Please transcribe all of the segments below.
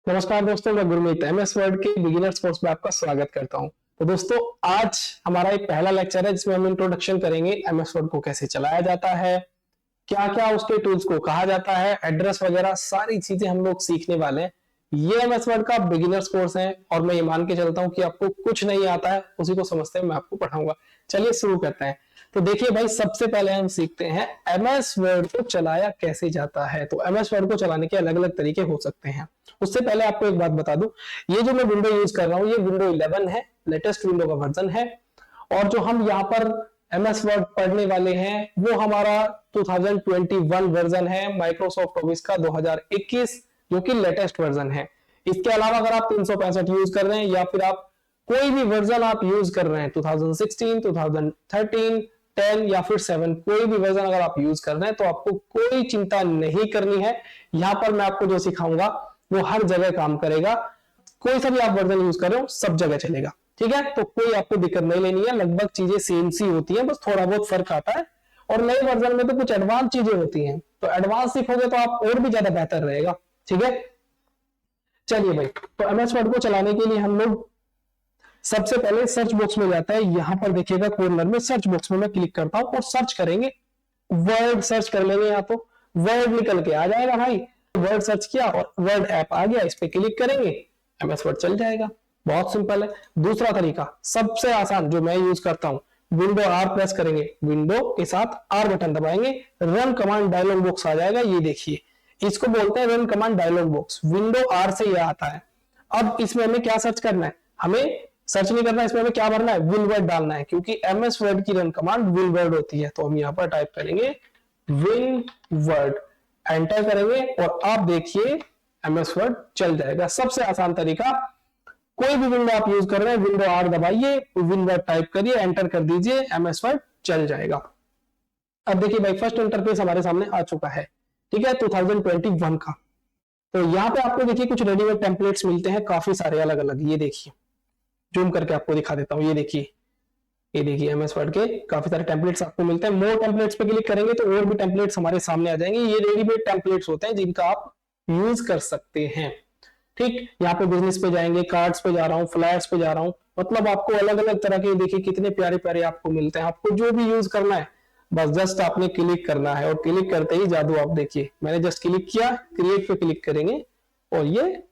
नमस्कार दोस्तों, मैं गुरमीत एमएस वर्ड के बिगिनर्स कोर्स में आपका स्वागत करता हूं। तो दोस्तों, आज हमारा एक पहला लेक्चर है जिसमें हम इंट्रोडक्शन करेंगे एमएस वर्ड को कैसे चलाया जाता है, क्या क्या उसके टूल्स को कहा जाता है, एड्रेस वगैरह सारी चीजें हम लोग सीखने वाले हैं। ये एमएस वर्ड का बिगिनर्स कोर्स है और मैं ये मान के चलता हूँ कि आपको कुछ नहीं आता है, उसी को समझते हुए मैं आपको पढ़ाऊंगा। चलिए शुरू करते हैं। तो देखिए भाई, सबसे पहले हम सीखते हैं एमएस वर्ड को चलाया कैसे जाता है। तो एमएस वर्ड को चलाने के अलग अलग तरीके हो सकते हैं। उससे पहले आपको एक बात बता दूं, ये जो मैं विंडो यूज कर रहा हूँ ये विंडो 11 है, लेटेस्ट विंडो का वर्जन है। और जो हम यहाँ पर एमएस वर्ड पढ़ने वाले हैं वो हमारा 2021 वर्जन है, माइक्रोसॉफ्ट ऑफिस का 2021, जो कि लेटेस्ट वर्जन है। इसके अलावा अगर आप 365 यूज कर रहे हैं या फिर आप कोई भी वर्जन आप यूज कर रहे हैं, 2016, 2013, 10 या फिर 7, कोई भी वर्जन अगर आप यूज कर रहे हैं तो आपको कोई चिंता नहीं करनी है। यहाँ पर मैं आपको जो सिखाऊंगा वो हर जगह काम करेगा। कोई सा भी आप वर्जन यूज कर रहे हो सब जगह चलेगा, ठीक है। तो कोई आपको दिक्कत नहीं लेनी है, लगभग चीजें सेम सी होती हैं, बस थोड़ा बहुत फर्क आता है। और नए वर्जन में तो कुछ एडवांस चीजें होती हैं, तो एडवांस सीखोगे तो आप और भी ज्यादा बेहतर रहेगा, ठीक है। चलिए भाई, तो एमएस वर्ड को चलाने के लिए हम लोग सबसे पहले सर्च बॉक्स में जाता है। यहां पर देखिएगा कॉर्नर में सर्च बॉक्स में मैं क्लिक करता हूं और सर्च करेंगे, वर्ड सर्च कर लेंगे। यहाँ तो वर्ड निकल के आ जाएगा भाई, वर्ड सर्च किया और वर्ड ऐप आ गया, इस पे क्लिक करेंगे, एमएस वर्ड चल जाएगा। बहुत सिंपल है। दूसरा तरीका सबसे आसान जो मैं यूज करता हूं, विंडो आर प्रेस करेंगे, विंडो के साथ आर बटन दबाएंगे, रन कमांड डायलॉग बॉक्स आ जाएगा। ये देखिए, इसको बोलते हैं run command dialog box, window R से ये आता है। अब इसमें हमें क्या सर्च करना है, हमें सर्च नहीं करना है, इसमें हमें क्या भरना है, विल वर्ड डालना है, क्योंकि एमएस वर्ड की रन कमांड विल वर्ड होती है। तो हम यहाँ पर टाइप करेंगे विल वर्ड, एंटर करेंगे और आप देखिए एमएस वर्ड चल जाएगा। सबसे आसान तरीका, कोई भी विंडो आप यूज कर रहे हैं, विंडो आर दबाइए, विल वर्ड टाइप करिए, एंटर कर दीजिए, एमएस वर्ड चल जाएगा। अब देखिए भाई, फर्स्ट इंटरफेस हमारे सामने आ चुका है, ठीक है, 2021 का। तो यहाँ पे आपको देखिए कुछ रेडीमेड टेम्पलेट्स मिलते हैं, काफी सारे अलग अलग। ये देखिए, जूम करके आपको दिखा देता हूँ। ये देखिए एमएस वर्ड के काफी सारे टेम्पलेट्स आपको मिलते हैं। मोर टेम्पलेट्स पे क्लिक करेंगे तो और भी टेम्पलेट्स हमारे सामने आ जाएंगे। ये रेडीमेड टेम्पलेट्स होते हैं जिनका आप यूज कर सकते हैं, ठीक। यहाँ पे बिजनेस पे जाएंगे, कार्ड्स पे जा रहा हूँ, फ्लैट्स पे जा रहा हूँ, मतलब आपको अलग अलग तरह के देखिए कितने प्यारे प्यारे आपको मिलते हैं। आपको जो भी यूज करना है बस जस्ट आपने क्लिक करना है, और क्लिक करते ही जादू आप देखिए, मैंने जस्ट क्लिक किया, क्रिएट पे क्लिक करेंगे और ये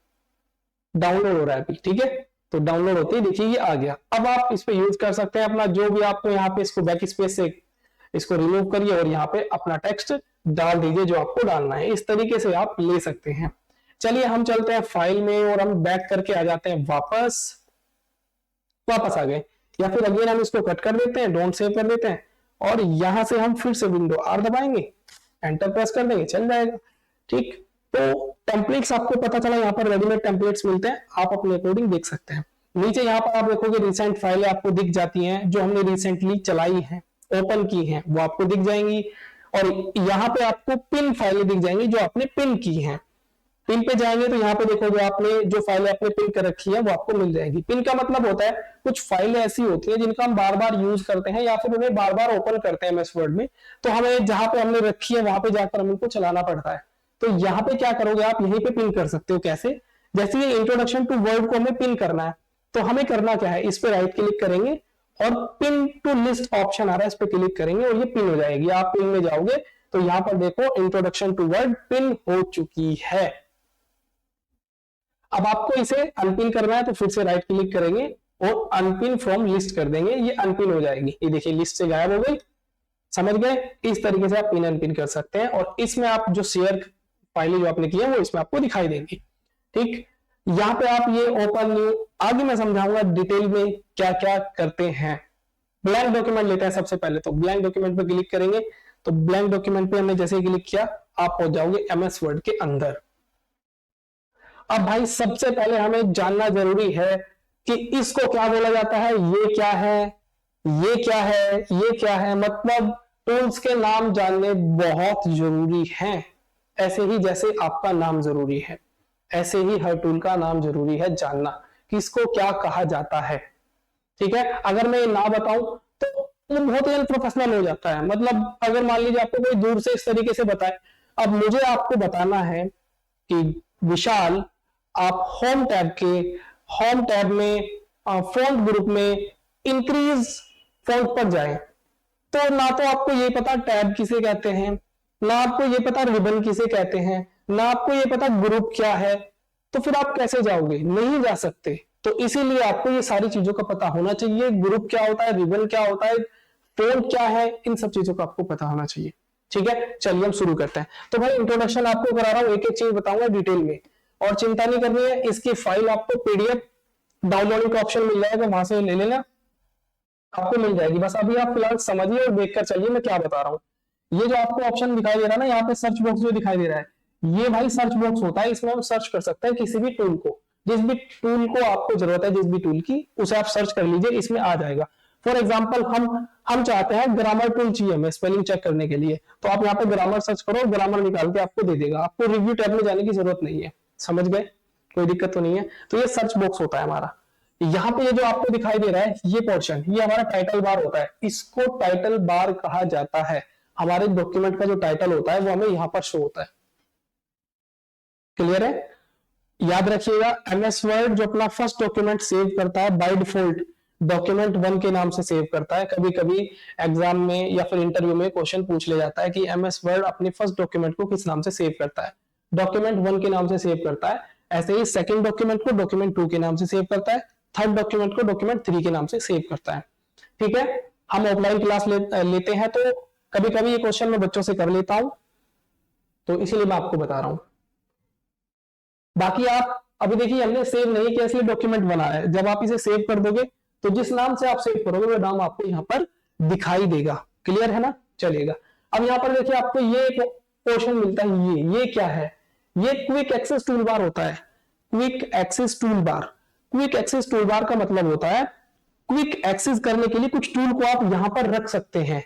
डाउनलोड हो रहा है अभी, ठीक है। तो डाउनलोड होते ही देखिए ये आ गया। अब आप इस पे यूज कर सकते हैं अपना जो भी आपको यहाँ पे, इसको बैक स्पेस से इसको रिमूव करिए और यहाँ पे अपना टेक्स्ट डाल दीजिए जो आपको डालना है। इस तरीके से आप ले सकते हैं। चलिए हम चलते हैं फाइल में और हम बैक करके आ जाते हैं, वापस आ गए, या फिर अगेन हम इसको कट कर देते हैं, डोंट सेव कर देते हैं और यहां से हम फिर से विंडो आर दबाएंगे, एंटर प्रेस कर देंगे, चल जाएगा, ठीक। तो टेम्पलेट्स आपको पता चला, यहाँ पर रेडीमेड टेम्पलेट्स मिलते हैं, आप अपने अकॉर्डिंग देख सकते हैं। नीचे यहाँ पर आप देखोगे रिसेंट फाइलें आपको दिख जाती हैं, जो हमने रिसेंटली चलाई हैं, ओपन की हैं, वो आपको दिख जाएंगी। और यहाँ पे आपको पिन फाइलें दिख जाएंगी जो आपने पिन की हैं। पिन पे जाएंगे तो यहाँ पे देखोगे आपने जो फाइलें आपने पिन कर रखी है वो आपको मिल जाएगी। पिन का मतलब होता है कुछ फाइलें ऐसी होती है जिनका हम बार बार यूज करते हैं या फिर उन्हें बार बार ओपन करते हैं एमएस वर्ड में, तो हमें जहां पे हमने रखी है वहां पे जाकर हम इनको चलाना पड़ता है। तो यहाँ पे क्या करोगे आप, यहीं पे पिन कर सकते हो। कैसे, जैसे ये इंट्रोडक्शन टू वर्ड को हमें पिन करना है, तो हमें करना क्या है, इस पे राइट क्लिक करेंगे और पिन टू लिस्ट ऑप्शन आ रहा है, इस पे क्लिक करेंगे और ये पिन हो जाएगी। आप पिन में जाओगे तो यहाँ पर देखो इंट्रोडक्शन टू वर्ड पिन हो चुकी है। अब आपको इसे अनपिन करना है तो फिर से राइट क्लिक करेंगे और अनपिन फ्रॉम लिस्ट कर देंगे, ये अनपिन हो जाएगी। ये देखिए लिस्ट से गायब हो गई, समझ गए। इस तरीके से आप पिन अनपिन कर सकते हैं और इसमें आप जो शेयर फाइलें जो आपने की है वो इसमें आपको दिखाई देंगी, ठीक। यहाँ पे आप ये ओपन न्यू, आगे मैं समझाऊंगा डिटेल में क्या क्या करते हैं। ब्लैंक डॉक्यूमेंट लेते हैं सबसे पहले, तो ब्लैंक डॉक्यूमेंट पे क्लिक करेंगे तो ब्लैंक डॉक्यूमेंट पे हमने जैसे क्लिक किया आप पहुंच जाओगे एमएस वर्ड के अंदर। अब भाई सबसे पहले हमें जानना जरूरी है कि इसको क्या बोला जाता है, ये क्या है, ये क्या है, ये क्या है, मतलब टूल्स के नाम जानने बहुत जरूरी हैं। ऐसे ही जैसे आपका नाम जरूरी है, ऐसे ही हर टूल का नाम जरूरी है जानना कि इसको क्या कहा जाता है, ठीक है। अगर मैं ना बताऊं तो बहुत ही अनप्रोफेशनल हो जाता है। मतलब अगर मान लीजिए आपको कोई दूर से इस तरीके से बताए, अब मुझे आपको बताना है कि विशाल आप होम टैब में फॉन्ट ग्रुप में इंक्रीज फॉन्ट पर जाएं, तो ना तो आपको ये पता टैब किसे कहते हैं, ना आपको ये पता रिबन किसे कहते हैं, ना आपको ये पता ग्रुप क्या है, तो फिर आप कैसे जाओगे? नहीं जा सकते। तो इसीलिए आपको ये सारी चीजों का पता होना चाहिए, ग्रुप क्या होता है, रिबन क्या होता है, फॉन्ट क्या है, इन सब चीजों का आपको पता होना चाहिए। ठीक है, चलिए हम शुरू करते हैं। तो भाई इंट्रोडक्शन आपको करा रहा हूं, एक एक चीज बताऊंगा डिटेल में, और चिंता नहीं करनी है, इसकी फाइल आपको पीडीएफ डाउनलोडिंग का ऑप्शन मिल जाएगा, वहां से ले लेना, आपको मिल जाएगी। बस अभी आप फिलहाल समझिए और देखकर चलिए मैं क्या बता रहा हूँ। ये जो आपको ऑप्शन दिखाई दे रहा है ना, यहाँ पे सर्च बॉक्स जो दिखाई दे रहा है, ये भाई सर्च बॉक्स होता है, इसमें हम सर्च कर सकते हैं किसी भी टूल को, जिस भी टूल को आपको जरूरत है, जिस भी टूल की, उसे आप सर्च कर लीजिए, इसमें आ जाएगा। फॉर एग्जाम्पल हम चाहते हैं ग्रामर टूल चाहिए हमें स्पेलिंग चेक करने के लिए, तो आप यहाँ पे ग्रामर सर्च करो, ग्रामर निकाल के आपको दे देगा, आपको रिव्यू टैब में जाने की जरूरत नहीं है। समझ गए? कोई दिक्कत तो नहीं है। तो ये सर्च बॉक्स होता है हमारा। यहाँ पे ये जो आपको दिखाई दे रहा है ये पोर्शन, ये हमारा टाइटल बार होता है, इसको टाइटल बार कहा जाता है। हमारे डॉक्यूमेंट का जो टाइटल होता है वो हमें यहाँ पर शो होता है। क्लियर है? याद रखिएगा, एमएस वर्ड जो अपना फर्स्ट डॉक्यूमेंट सेव करता है बाय डिफॉल्ट डॉक्यूमेंट 1 के नाम से सेव करता है। कभी कभी एग्जाम में या फिर इंटरव्यू में क्वेश्चन पूछ ले जाता है कि एमएस वर्ड अपने फर्स्ट डॉक्यूमेंट को किस नाम से सेव करता है, डॉक्यूमेंट 1 के नाम से सेव करता है। ऐसे ही सेकंड डॉक्यूमेंट को डॉक्यूमेंट 2 के नाम से सेव करता है, थर्ड डॉक्यूमेंट को डॉक्यूमेंट 3 के नाम से सेव करता है। ठीक है, हम ऑफलाइन क्लास लेते हैं, तो कभी कभी ये क्वेश्चन मैं बच्चों से कर लेता हूं, तो इसीलिए मैं आपको बता रहा हूं। बाकी आप अभी देखिए, हमने सेव नहीं किया इसलिए डॉक्यूमेंट बना है। जब आप इसे सेव कर दोगे तो जिस नाम से आप सेव करोगे वो नाम आपको यहाँ पर दिखाई देगा। क्लियर है ना? चलेगा। अब यहाँ पर देखिए आपको ये पोर्शन मिलता है, ये क्या है? ये क्विक एक्सेस टूल बार होता है। Quick access toolbar, quick access toolbar का मतलब होता है क्विक एक्सेस करने के लिए कुछ टूल को आप यहां पर रख सकते हैं।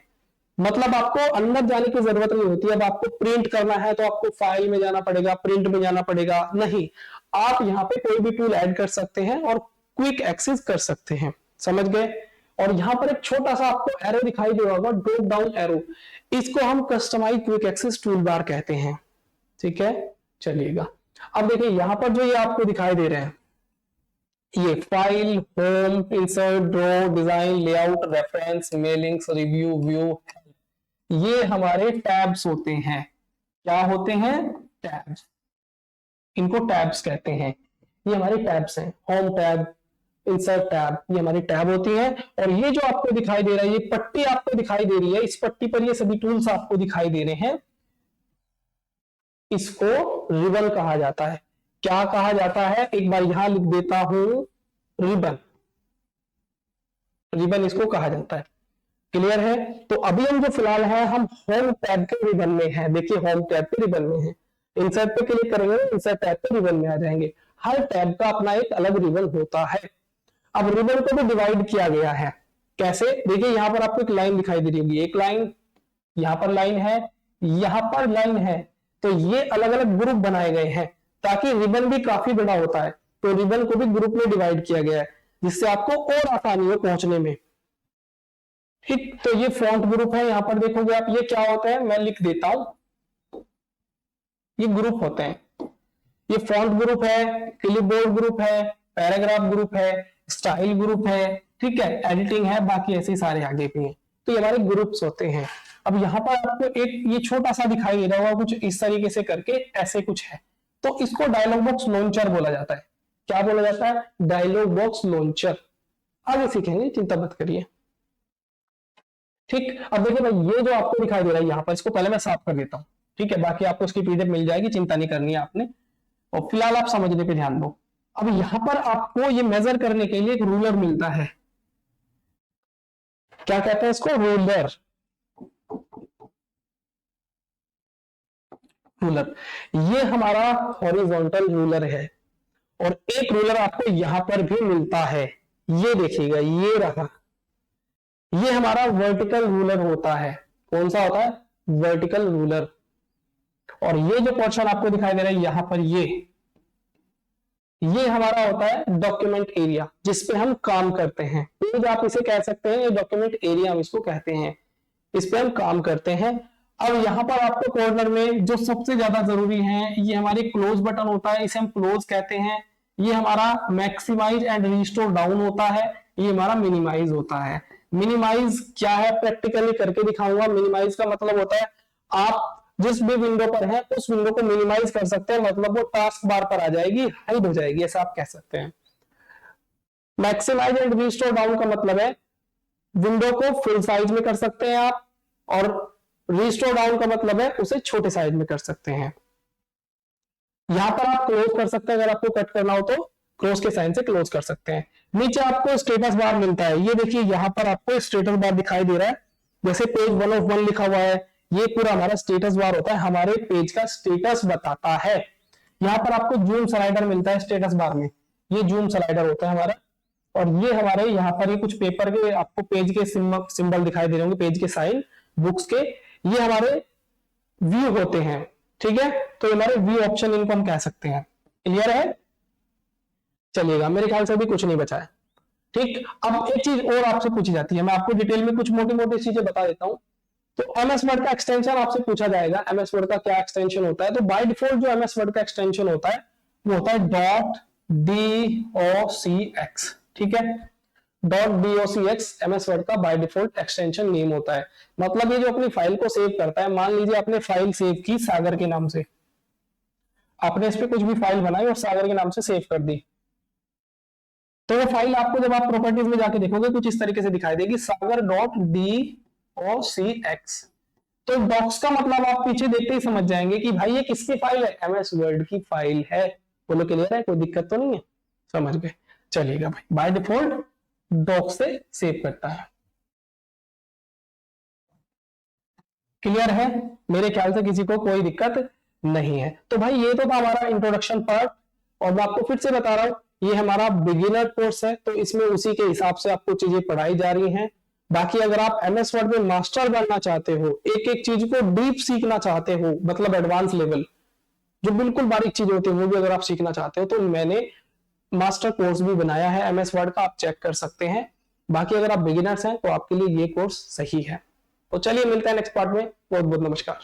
मतलब आपको अंदर जाने की जरूरत नहीं होती। अब आपको प्रिंट करना है तो आपको फाइल में जाना पड़ेगा, प्रिंट में जाना पड़ेगा, नहीं, आप यहाँ पे कोई भी टूल ऐड कर सकते हैं और क्विक एक्सेस कर सकते हैं। समझ गए? और यहाँ पर एक छोटा सा आपको एरो दिखाई दे होगा, ड्रॉप डाउन एरो, इसको हम customise quick access toolbar कहते हैं। ठीक है, चलिएगा। अब देखिए यहाँ पर जो ये आपको दिखाई दे रहे हैं, ये file, home, insert, draw, design, layout, reference, mailings, review, view, ये हमारे टैब्स होते हैं। क्या होते हैं? टैब्स। इनको टैब्स कहते हैं। ये हमारे टैब्स हैं, होम टैब, इंसर्ट टैब, ये हमारी टैब होती है। और ये जो आपको दिखाई दे रहा है, ये पट्टी आपको दिखाई दे रही है, इस पट्टी पर ये सभी टूल्स आपको दिखाई दे रहे हैं, इसको रिबन कहा जाता है। क्या कहा जाता है? एक बार यहां लिख देता हूं, रिबन। रिबन इसको कहा जाता है। क्लियर है? तो अभी हम जो फिलहाल है, हम होम टैब के रिबन में हैं। देखिए होम टैब के रिबन में है, इंसर्ट पे क्लिक करेंगे, इंसर्ट टैब के रिबन में आ जाएंगे। हर टैब का अपना एक अलग रिबन होता है। अब रिबन को भी डिवाइड किया गया है। कैसे? देखिए यहां पर आपको एक लाइन दिखाई दे रही होगी, एक लाइन, यहां पर लाइन है, यहां पर लाइन है, तो ये अलग अलग ग्रुप बनाए गए हैं ताकि रिबन भी काफी बड़ा होता है, तो रिबन को भी ग्रुप में डिवाइड किया गया है जिससे आपको और आसानी हो पहुंचने में। ठीक, तो ये फॉन्ट ग्रुप है। यहां पर देखोगे आप, ये क्या होता है मैं लिख देता हूं, ये ग्रुप होते हैं। ये फॉन्ट ग्रुप है, क्लिपबोर्ड ग्रुप है, पैराग्राफ ग्रुप है, स्टाइल ग्रुप है, ठीक है, एडिटिंग है, बाकी ऐसे सारे आगे भी हैं। तो ये हमारे ग्रुप्स होते हैं। अब यहाँ पर आपको एक ये छोटा सा दिखाई दे रहा होगा, कुछ इस तरीके से करके ऐसे कुछ है, तो इसको डायलॉग बॉक्स लॉन्चर बोला जाता है। क्या बोला जाता है? Dialog box launcher. आगे सीखेंगे, चिंता मत करिए। ठीक, अब देखिए भाई, ये जो आपको दिखाई दे रहा है यहाँ पर, इसको पहले मैं साफ कर देता हूँ। ठीक है, बाकी आपको इसकी पीडीएफ मिल जाएगी, चिंता नहीं करनी है आपने, और फिलहाल आप समझने पे ध्यान दो। अब यहां पर आपको ये मेजर करने के लिए एक रूलर मिलता है। क्या कहते हैं इसको? रूलर। रूलर, ये हमारा हॉरिजॉन्टल रूलर है। और एक रूलर आपको यहां पर भी मिलता है, ये देखिएगा, ये रहा, ये हमारा वर्टिकल रूलर होता है। कौन सा होता है? Vertical ruler. और ये जो पोर्शन आपको दिखाई दे रहा है यहां पर, ये हमारा होता है डॉक्यूमेंट एरिया, जिसपे हम काम करते हैं। पेज आप इसे कह सकते हैं, ये डॉक्यूमेंट एरिया हम इसको कहते हैं, इस पे हम काम करते हैं। अब यहाँ पर आपको कॉर्नर में जो सबसे ज्यादा जरूरी है, ये हमारे क्लोज बटन होता है, इसे हम क्लोज कहते हैं। ये हमारा मैक्सिमाइज एंड रिस्टोर डाउन होता है, ये हमारा मिनिमाइज होता है। मिनिमाइज क्या है प्रैक्टिकली करके दिखाऊंगा। मिनिमाइज का मतलब होता है आप जिस भी विंडो पर है उस विंडो को मिनिमाइज कर सकते हैं, मतलब वो टास्क बार पर आ जाएगी, हाइड हो जाएगी, ऐसा आप कह सकते हैं। मैक्सिमाइज एंड रिस्टोर डाउन का मतलब है विंडो को फुल साइज में कर सकते हैं आप, और रिस्टोर डाउन का मतलब है उसे छोटे साइज में कर सकते हैं। यहां पर आप क्लोज कर सकते हैं, अगर आपको कट करना हो तो क्रॉस के साइन से क्लोज कर सकते हैं। नीचे आपको स्टेटस बार मिलता है, ये देखिए यहां पर आपको स्टेटस बार दिखाई दे रहा है, जैसे पेज 1 ऑफ 1 लिखा हुआ है, ये पूरा हमारा स्टेटस बार होता है, हमारे पेज का स्टेटस बताता है। यहाँ पर आपको जूम स्लाइडर मिलता है स्टेटस बार में, ये जूम स्लाइडर होता है हमारा। और ये हमारे यहाँ पर ये कुछ पेपर के आपको पेज के सिंबल दिखाई दे रहे होंगे, पेज के साइन बुक्स के, ये हमारे व्यू होते हैं, ठीक है। तो हमारे व्यू ऑप्शन इनको हम कह सकते हैं। क्लियर है? चलिएगा, मेरे ख्याल से भी कुछ नहीं बचा है, ठीक। अब एक चीज और आपसे पूछी जाती है, मैं आपको डिटेल में कुछ मोटी मोटी चीजें बता देता हूं। तो एमएस वर्ड का एक्सटेंशन आपसे पूछा जाएगा, एमएस वर्ड का क्या एक्सटेंशन होता है। तो बाय डिफॉल्ट जो एमएस वर्ड का एक्सटेंशन होता है वो होता है .docx, ठीक है। .docx एमएस वर्ड का बाय डिफॉल्ट एक्सटेंशन नेम होता है। मतलब ये जो अपनी फाइल को सेव करता है, मान लीजिए आपने फाइल सेव की सागर के नाम से, आपने इस पे कुछ भी फाइल बनाई और सागर के नाम से सेव कर दी, तो वो फाइल आपको जब आप प्रॉपर्टीज में जाके देखोगे कुछ इस तरीके से दिखाई देगी, sagar.docx। तो डॉक्स का मतलब आप पीछे देखते ही समझ जाएंगे कि भाई ये किसकी फाइल है, एमएस वर्ड की फाइल है। बोलो क्लियर है, कोई दिक्कत तो नहीं है, समझ गए। चलिएगा भाई, बाय डिफॉल्ट डॉक से सेव करता है। क्लियर है? मेरे ख्याल से किसी को कोई दिक्कत नहीं है। तो भाई ये तो था हमारा इंट्रोडक्शन पार्ट, और मैं आपको फिर से बता रहा हूं ये हमारा बिगिनर कोर्स है, तो इसमें उसी के हिसाब से आपको चीजें पढ़ाई जा रही हैं। बाकी अगर आप एमएस वर्ड में मास्टर बनना चाहते हो, एक एक चीज को डीप सीखना चाहते हो, मतलब एडवांस लेवल जो बिल्कुल बारीक चीज होती है वो भी अगर आप सीखना चाहते हो, तो मैंने मास्टर कोर्स भी बनाया है एमएस वर्ड का, आप चेक कर सकते हैं। बाकी अगर आप बिगिनर्स हैं तो आपके लिए ये कोर्स सही है। तो चलिए मिलते हैं नेक्स्ट पार्ट में, बहुत बहुत नमस्कार।